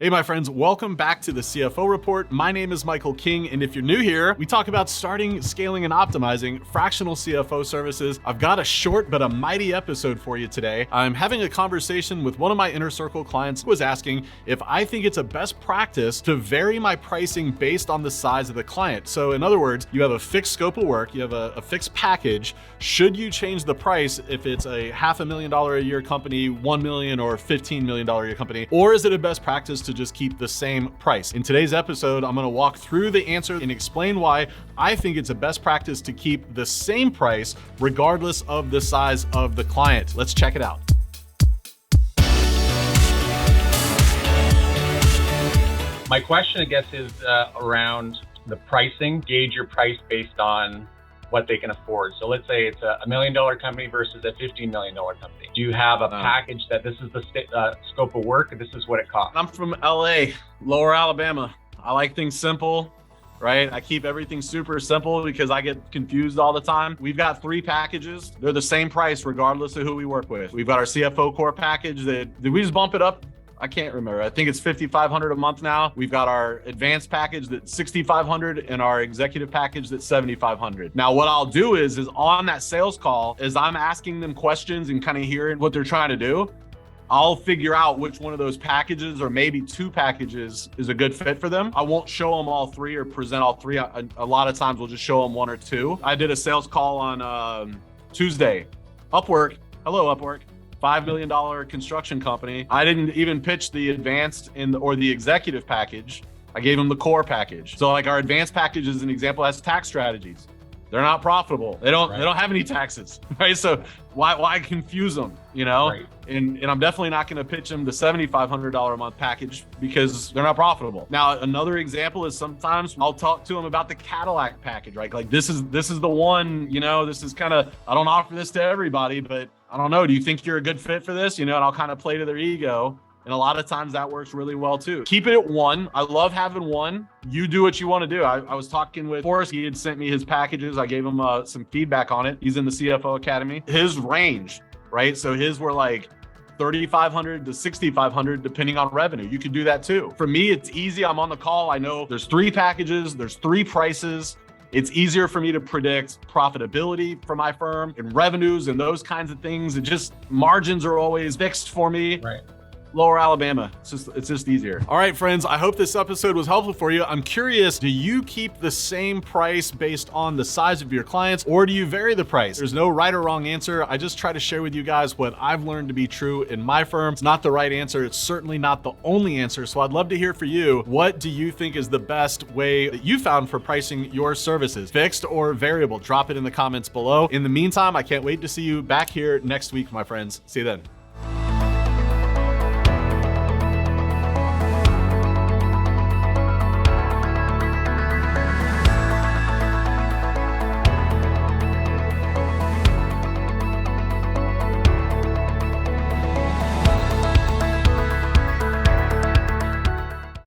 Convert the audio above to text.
Hey, my friends, welcome back to the CFO Report. My name is Michael King, and if you're new here, we talk about starting, scaling, and optimizing fractional CFO services. I've got a short but a mighty episode for you today. I'm having a conversation with one of my inner circle clients who was asking if I think it's a best practice to vary my pricing based on the size of the client. So in other words, you have a fixed scope of work, you have a fixed package. Should you change the price if it's a $500,000 a year company, $1 million or $15 million a year company, or is it a best practice to just keep the same price? In today's episode, I'm gonna walk through the answer and explain why I think it's a best practice to keep the same price regardless of the size of the client. Let's check it out. My question, I guess, is around the pricing. Gauge your price based on what they can afford. So let's say it's a $1 million company versus a $15 million company. Do you have a package that this is the scope of work and this is what it costs? I'm from LA, Lower Alabama. I like things simple, right? I keep everything super simple because I get confused all the time. We've got 3 packages. They're the same price regardless of who we work with. We've got our CFO core package did we just bump it up? I can't remember. I think it's $5,500 a month now. We've got our advanced package that's $6,500 and our executive package that's $7,500. Now, what I'll do is on that sales call, as I'm asking them questions and kind of hearing what they're trying to do, I'll figure out which one of those packages or maybe 2 packages is a good fit for them. I won't show them all 3 or present all 3. A lot of times we'll just show them 1 or 2. I did a sales call on Tuesday. Upwork, hello Upwork. $5 million construction company. I didn't even pitch the advanced or the executive package. I gave them the core package. So like our advanced package is an example, has tax strategies. They're not profitable. They don't have any taxes, right? So why confuse them, you know? Right. And I'm definitely not gonna pitch them the $7,500 a month package because they're not profitable. Now, another example is sometimes I'll talk to them about the Cadillac package, right? Like this is the one, you know, this is kind of, I don't offer this to everybody, but I don't know, do you think you're a good fit for this? You know, and I'll kind of play to their ego. And a lot of times that works really well too. Keep it at 1. I love having 1. You do what you want to do. I was talking with Forrest. He had sent me his packages. I gave him some feedback on it. He's in the CFO Academy. His range, right? So his were like $3,500 to $6,500 depending on revenue. You could do that too. For me, it's easy. I'm on the call. I know there's 3 packages. There's 3 prices. It's easier for me to predict profitability for my firm and revenues and those kinds of things. It just, margins are always fixed for me. Right. Lower Alabama. It's just easier. All right, friends, I hope this episode was helpful for you. I'm curious, do you keep the same price based on the size of your clients, or do you vary the price? There's no right or wrong answer. I just try to share with you guys what I've learned to be true in my firm. It's not the right answer. It's certainly not the only answer. So I'd love to hear from you. What do you think is the best way that you found for pricing your services? Fixed or variable? Drop it in the comments below. In the meantime, I can't wait to see you back here next week, my friends. See you then.